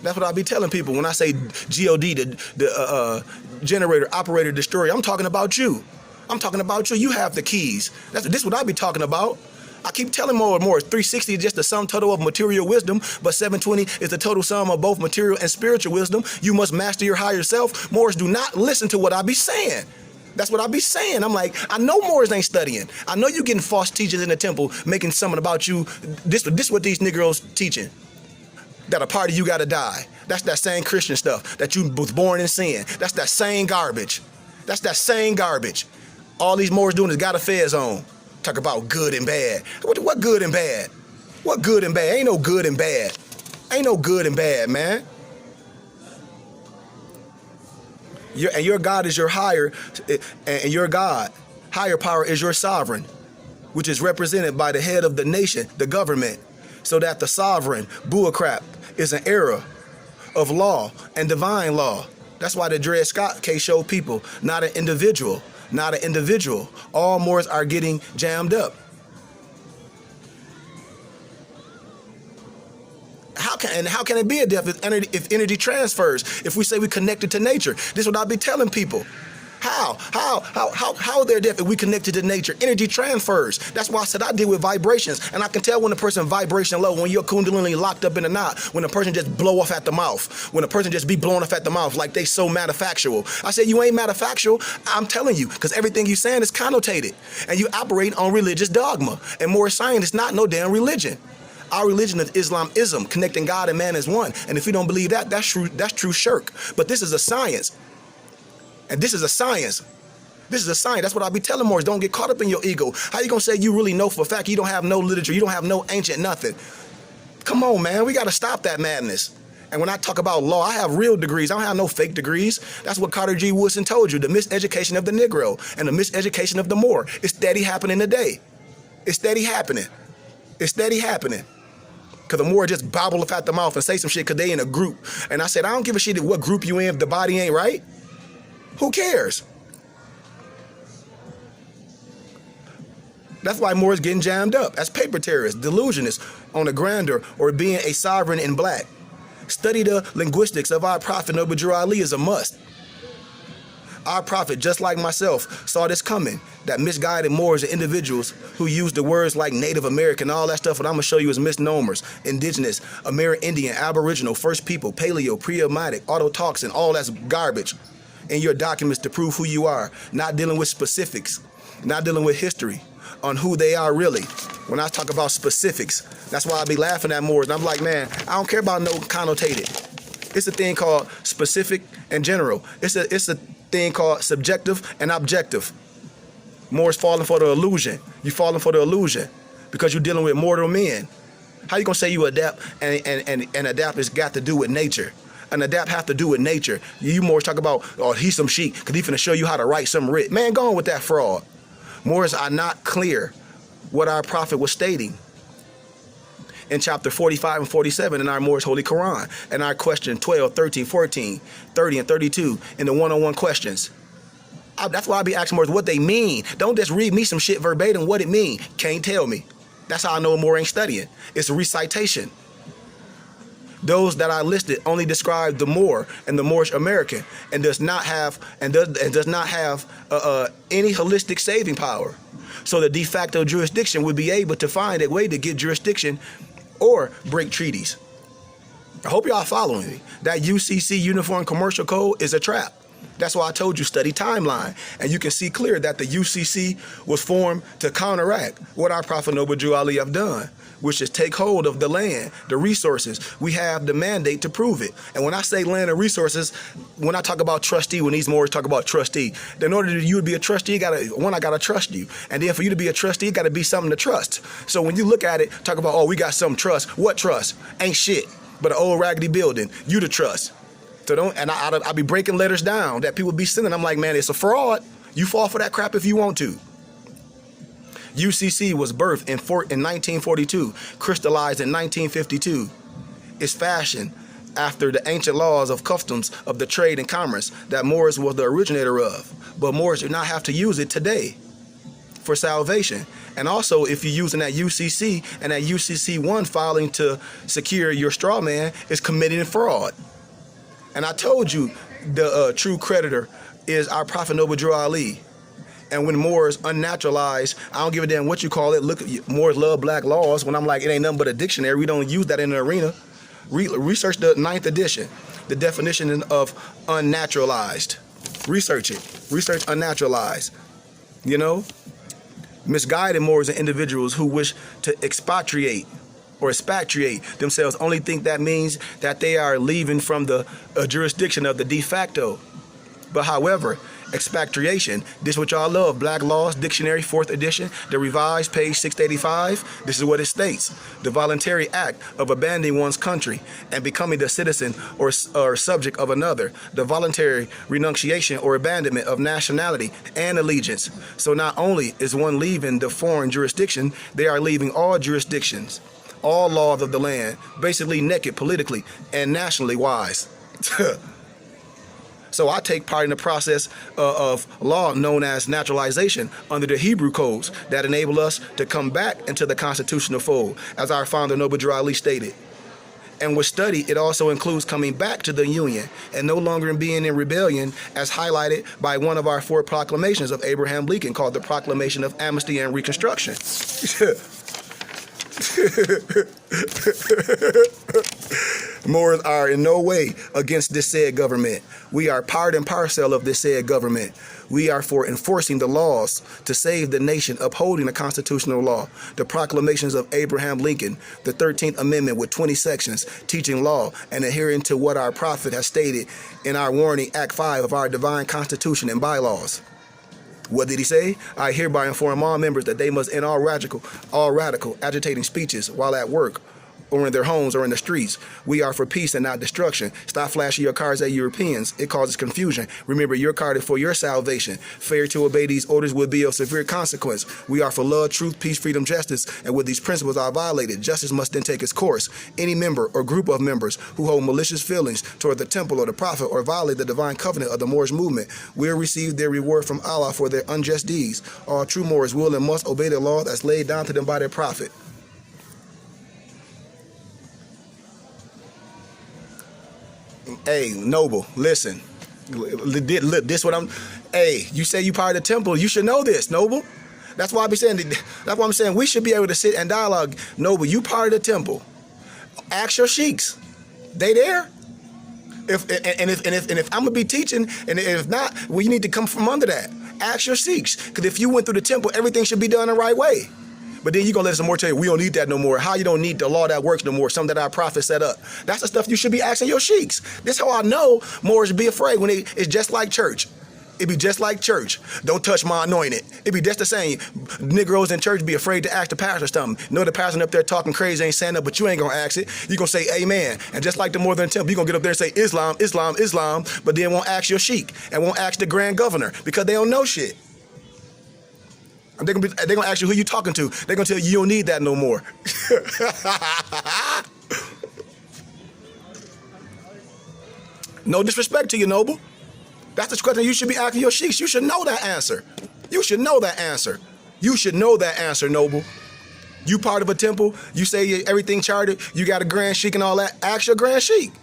That's what I be telling people when I say G-O-D, the generator, operator, destroyer. I'm talking about you. I'm talking about you. You have the keys. This is what I be talking about. I keep telling more and more. 360 is just the sum total of material wisdom, but 720 is the total sum of both material and spiritual wisdom. You must master your higher self. Moors, do not listen to what I be saying. That's what I be saying. I'm like, I know Moors ain't studying. I know you getting false teachers in the temple making something about you. This what these Negroes teaching. That a party you gotta die. That's that same Christian stuff. That you was born in sin. That's that same garbage. That's that same garbage. All these Moors doing is got a fez on. Talk about good and bad. What good and bad? What good and bad? Ain't no good and bad. Ain't no good and bad, man. Your God is your higher, and your God, higher power is your sovereign, which is represented by the head of the nation, the government, so that the sovereign, bullcrap, is an era of law and divine law. That's why the Dred Scott case showed people, not an individual. Not an individual. All Moors are getting jammed up. And how can it be a death if energy transfers? If we say we connected to nature, this is what I'll be telling people. How are there death if we connected to nature? Energy transfers. That's why I said I deal with vibrations, and I can tell when a person vibration low, when you're kundalini locked up in a knot, when a person just blow off at the mouth, when a person just be blown off at the mouth like they so manufactual. I said you ain't manufactual. I'm telling you, because everything you saying is connotated, and you operate on religious dogma. And more science is not no damn religion. Our religion is Islamism, connecting God and man as one. And if you don't believe that, that's true shirk. But this is a science. And this is a science. This is a science. That's what I'll be telling more. Don't get caught up in your ego. How you gonna say you really know for a fact you don't have no literature, you don't have no ancient nothing? Come on, man. We gotta stop that madness. And when I talk about law, I have real degrees. I don't have no fake degrees. That's what Carter G. Woodson told you. The miseducation of the Negro and the miseducation of the Moor. It's steady happening today. It's steady happening. It's steady happening. Because the Moor just bobble up at the mouth and say some shit because they in a group. And I said, I don't give a shit what group you in if the body ain't right. Who cares? That's why Moors getting jammed up as paper terrorists, delusionists on the grandeur or being a sovereign in black. Study the linguistics of our prophet Noble Drew Ali is a must. Our prophet, just like myself, saw this coming, that misguided Moors and individuals who use the words like Native American, all that stuff, what I'm going to show you is misnomers, indigenous, Amerindian, Aboriginal, First People, Paleo, Pre-Omatic, autotoxin, all that's garbage in your documents to prove who you are, not dealing with specifics, not dealing with history on who they are really. When I talk about specifics, that's why I be laughing at Moors. And I'm like, man, I don't care about no connotated. It's a thing called specific and general. It's a thing called subjective and objective. Moors falling for the illusion. You falling for the illusion because you're dealing with mortal men. How you gonna say you adapt and adapt has got to do with nature? And adapt have to do with nature. You Moors talk about, oh, he's some sheik, because he finna show you how to write some writ. Man, go on with that fraud. Moors are not clear what our prophet was stating in chapter 45 and 47 in our Moors Holy Quran, and our question 12, 13, 14, 30, and 32 in the one-on-one questions. That's why I be asking Moors what they mean. Don't just read me some shit verbatim what it mean. Can't tell me. That's how I know Moor ain't studying. It's a recitation. Those that I listed only describe the Moor and the Moorish American, and does not have any holistic saving power. So the de facto jurisdiction would be able to find a way to get jurisdiction or break treaties. I hope y'all following me. That UCC Uniform Commercial Code is a trap. That's why I told you study timeline, and you can see clear that the UCC was formed to counteract what our Prophet Noble Drew Ali have done, which is take hold of the land, the resources. We have the mandate to prove it. And when I say land and resources, when I talk about trustee, when these Moors talk about trustee, in order for you to be a trustee, I gotta trust you. And then for you to be a trustee, it gotta be something to trust. So when you look at it, talk about, oh, we got some trust. What trust? Ain't shit, but an old raggedy building. You the trust. So I'll be breaking letters down that people be sending. I'm like, man, it's a fraud. You fall for that crap if you want to. UCC was birthed in 1942, crystallized in 1952. It's fashioned after the ancient laws of customs of the trade and commerce that Moors was the originator of. But Moors do not have to use it today for salvation. And also, if you're using that UCC and that UCC1 filing to secure your straw man, is committing fraud. And I told you the true creditor is our Prophet Noble Drew Ali. And when Moors unnaturalized, I don't give a damn what you call it. Look, Moors love black laws. When I'm like, it ain't nothing but a dictionary. We don't use that in the arena. Research the 9th edition, the definition of unnaturalized. Research it. Research unnaturalized. You know? Misguided Moors and individuals who wish to expatriate or expatriate themselves only think that means that they are leaving from the jurisdiction of the de facto. But however, expatriation, this is what y'all love, Black Laws Dictionary, 4th edition, the revised, page 685, this is what it states. The voluntary act of abandoning one's country and becoming the citizen or subject of another. The voluntary renunciation or abandonment of nationality and allegiance. So not only is one leaving the foreign jurisdiction, they are leaving all jurisdictions, all laws of the land, basically naked politically and nationally wise. So I take part in the process of law known as naturalization under the Hebrew codes that enable us to come back into the constitutional fold, as our founder Noble Drew Ali stated. And with study, it also includes coming back to the Union and no longer being in rebellion, as highlighted by one of our 4 proclamations of Abraham Lincoln called the Proclamation of Amnesty and Reconstruction. Moors are in no way against this said government. We are part and parcel of this said government. We are for enforcing the laws to save the nation, upholding the constitutional law, the proclamations of Abraham Lincoln, the 13th Amendment with 20 sections, teaching law, and adhering to what our prophet has stated in our warning, Act 5 of our divine constitution and bylaws. What did he say? I hereby inform all members that they must end all radical, agitating speeches while at work, or in their homes or in the streets. We are for peace and not destruction. Stop flashing your cards at Europeans. It causes confusion. Remember, your card is for your salvation. Failure to obey these orders will be of severe consequence. We are for love, truth, peace, freedom, justice, and when these principles are violated, justice must then take its course. Any member or group of members who hold malicious feelings toward the temple or the prophet or violate the divine covenant of the Moorish movement will receive their reward from Allah for their unjust deeds. All true Moors will and must obey the law that's laid down to them by their prophet. Hey, Noble, listen. Look, this what I'm. Hey, you say you part of the temple. You should know this, Noble. That's why I be saying. That's why I'm saying we should be able to sit and dialogue. Noble, you part of the temple. Ask your sheiks. They there? If I'm gonna be teaching, and if not, well, you need to come from under that. Ask your sheiks, because if you went through the temple, everything should be done the right way. But then you're going to let some more tell you, we don't need that no more. How you don't need the law that works no more, something that our prophet set up. That's the stuff you should be asking your sheiks. This is how I know Moors be afraid when it's just like church. It be just like church. Don't touch my anointed. It be just the same. Negroes in church be afraid to ask the pastor something. You know the pastor up there talking crazy ain't saying that, but you ain't going to ask it. You're going to say amen. And just like the Northern Temple, you're going to get up there and say Islam, Islam, Islam, but then won't ask your sheik and won't ask the grand governor because they don't know shit. They're gonna ask you who you talking to. They're gonna tell you don't need that no more. No disrespect to you, Noble. That's the question you should be asking your sheiks. You should know that answer. You should know that answer. You should know that answer, Noble. You part of a temple. You say everything chartered. You got a grand sheik and all that. Ask your grand sheik.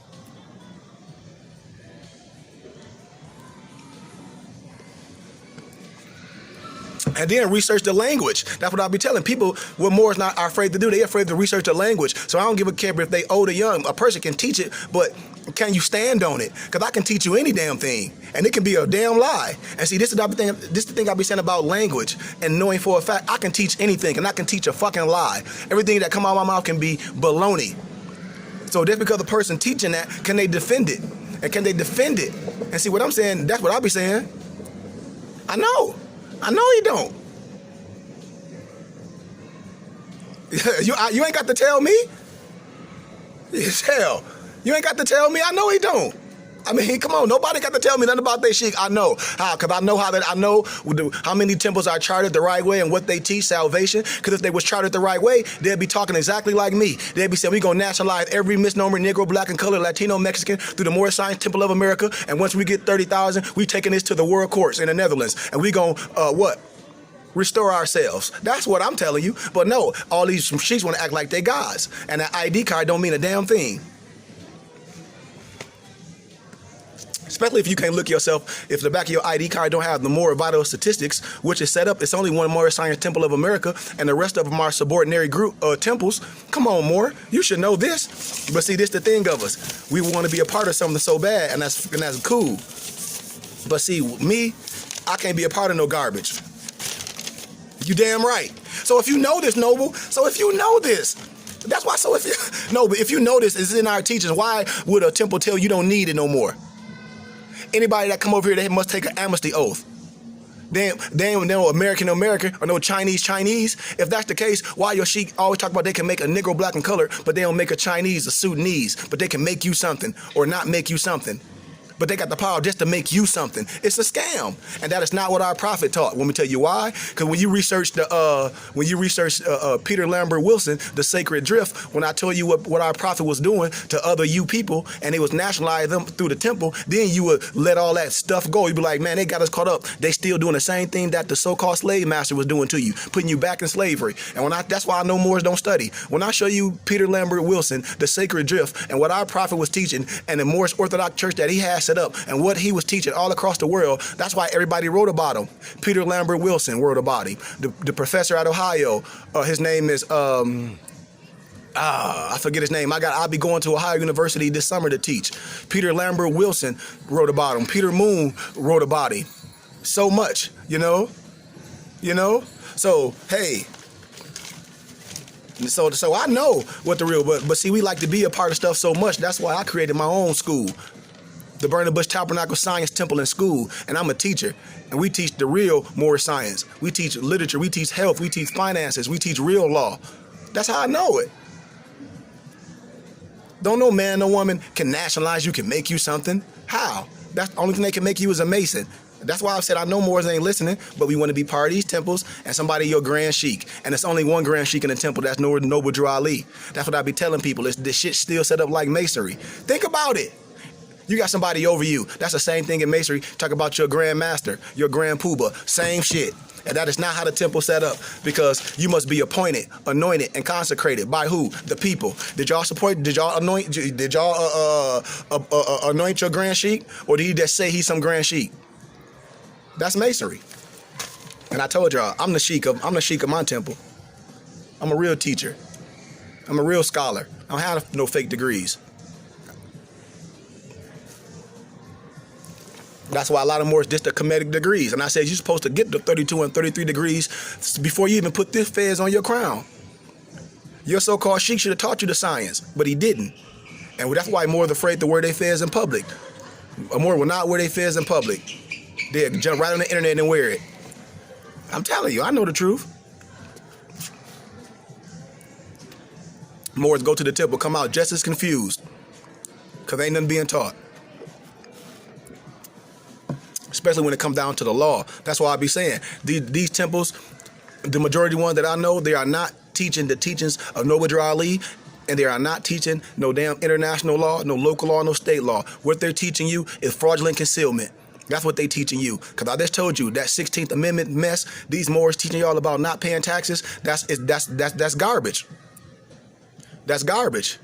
And then research the language. That's what I'll be telling people. What Moors not are afraid to do. They're afraid to research the language. So I don't give a care if they old or young. A person can teach it, but can you stand on it? Because I can teach you any damn thing, and it can be a damn lie. And see, this is the thing. This is the thing I be saying about language and knowing for a fact I can teach anything, and I can teach a fucking lie. Everything that come out of my mouth can be baloney. So just because the person teaching that, can they defend it? And can they defend it? And see what I'm saying? That's what I'll be saying. I know you don't. You ain't got to tell me. Hell, you ain't got to tell me. I know he don't. I mean, come on. Nobody got to tell me nothing about their sheik. I know how, because I know how many temples are chartered the right way and what they teach salvation. Because if they was chartered the right way, they'd be talking exactly like me. They'd be saying we gonna nationalize every misnomer, Negro, Black, and Colored, Latino, Mexican through the Moorish Science Temple of America. And once we get 30,000, we taking this to the world courts in the Netherlands, and we gonna restore ourselves. That's what I'm telling you. But no, all these sheiks want to act like they gods, and that ID card don't mean a damn thing. Especially if you can't look yourself, if the back of your ID card don't have the more vital statistics, which is set up, it's only one Moorish Science Temple of America, and the rest of them are subordinary group temples. Come on, Moor, you should know this. But see, this the thing of us. We want to be a part of something so bad, and that's cool. But see, me, I can't be a part of no garbage. You damn right. So if you know this, Noble, that's why. So if you know this, it's in our teachings. Why would a temple tell you don't need it no more? Anybody that come over here, they must take an amnesty oath. They ain't no American or no Chinese. If that's the case, why your sheik always talk about they can make a Negro, Black, and Colored, but they don't make a Chinese, a Sudanese, but they can make you something or not make you something. But they got the power just to make you something. It's a scam, and that is not what our prophet taught. Let me tell you why. Because when you research Peter Lambert Wilson, the sacred drift, when I told you what our prophet was doing to other you people, and they was nationalizing them through the temple, then you would let all that stuff go. You'd be like, man, they got us caught up. They still doing the same thing that the so-called slave master was doing to you, putting you back in slavery. And that's why I know Moors don't study. When I show you Peter Lambert Wilson, the sacred drift, and what our prophet was teaching, and the Moorish Orthodox Church that he has set up, and what he was teaching all across the world, that's why everybody wrote about him. Peter Lambert Wilson wrote about him. The professor at Ohio, his name is I forget his name. I'll be going to Ohio University this summer to teach. Peter Lambert Wilson wrote about him. Peter Moon wrote about him. So much, you know. So hey. So I know what the real, but see, we like to be a part of stuff so much. That's why I created my own school, the Burning Bush Tabernacle Science Temple and School, and I'm a teacher, and we teach the real Moorish science. We teach literature, we teach health, we teach finances, we teach real law. That's how I know it. Don't no man, no woman can nationalize you, can make you something. How? That's the only thing they can make you is a Mason. That's why I said I know Moors ain't listening, but we want to be part of these temples, and somebody your Grand Sheik. And it's only one Grand Sheik in the temple, that's Noble Drew Ali. That's what I be telling people. This shit still set up like masonry. Think about it. You got somebody over you. That's the same thing in masonry. Talk about your Grand Master, your Grand Poobah. Same shit. And that is not how the temple set up, because you must be appointed, anointed, and consecrated by who? The people. Did y'all anoint your Grand Sheik, or did he just say he's some Grand Sheik? That's masonry. And I told y'all, I'm the sheik of my temple. I'm a real teacher. I'm a real scholar. I don't have no fake degrees. That's why a lot of Moors just the comedic degrees. And I said, you're supposed to get the 32 and 33 degrees before you even put this fez on your crown. Your so-called sheik should have taught you the science, but he didn't. And that's why Moors are afraid to wear their fez in public. A Moor will not wear their fez in public. They'll jump right on the internet and wear it. I'm telling you, I know the truth. Moors go to the temple, come out just as confused, because ain't nothing being taught. Especially when it comes down to the law. That's why I be saying, these temples, the majority ones that I know, they are not teaching the teachings of Noble Drew Ali, and they are not teaching no damn international law, no local law, no state law. What they're teaching you is fraudulent concealment. That's what they teaching you. Because I just told you, that 16th Amendment mess, these Moors teaching y'all about not paying taxes, that's garbage. That's garbage.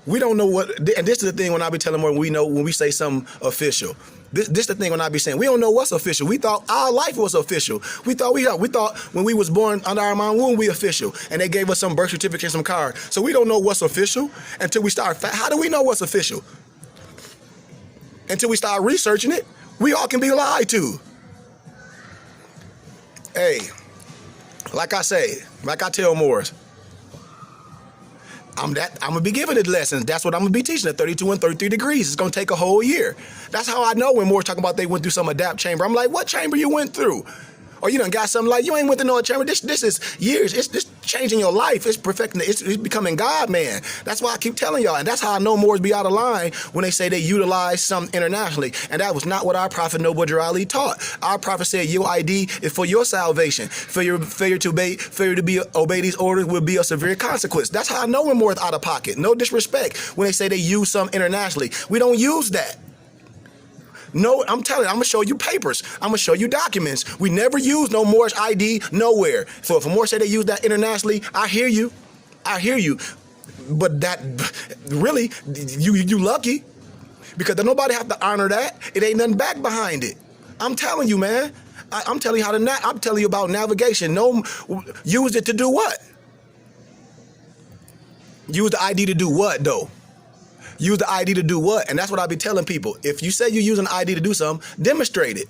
We don't know what, and this is the thing when I be telling more, when we say something official. This is the thing when I be saying, we don't know what's official. We thought our life was official. We thought when we was born under our mom womb, we official. And they gave us some birth certificate, some card. So we don't know what's official until we start, how do we know what's official? Until we start researching it. We all can be lied to. Hey, like I tell Moors, I'm gonna be giving it lessons. That's what I'm gonna be teaching at 32 and 33 degrees. It's gonna take a whole year. That's how I know when Moors talking about they went through some adapt chamber. I'm like, what chamber you went through? Or you done got something like, you ain't went to no chamber. This is years. It's changing your life. It's perfecting it. It's becoming God, man. That's why I keep telling y'all. And that's how I know Moors be out of line when they say they utilize something internationally. And that was not what our prophet Noble Drew Ali taught. Our prophet said your ID is for your salvation. Failure to obey these orders will be a severe consequence. That's how I know when Moors out of pocket. No disrespect when they say they use something internationally. We don't use that. No, I'm telling you, I'm going to show you papers. I'm going to show you documents. We never use no Moorish ID nowhere. So if a Moor say they use that internationally, I hear you. But that, really, you lucky. Because nobody have to honor that. It ain't nothing back behind it. I'm telling you, man. I'm telling you I'm telling you about navigation. No, use it to do what? Use the ID to do what, though? Use the ID to do what? And that's what I be telling people. If you say you're using the ID to do something, demonstrate it.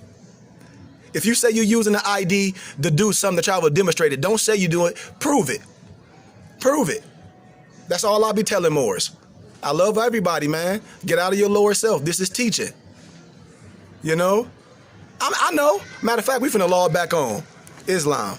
If you say you're using the ID to do something that y'all will demonstrate it, don't say you do it. Prove it. Prove it. That's all I be telling Moors. I love everybody, man. Get out of your lower self. This is teaching. You know? I know. Matter of fact, we finna log back on Islam.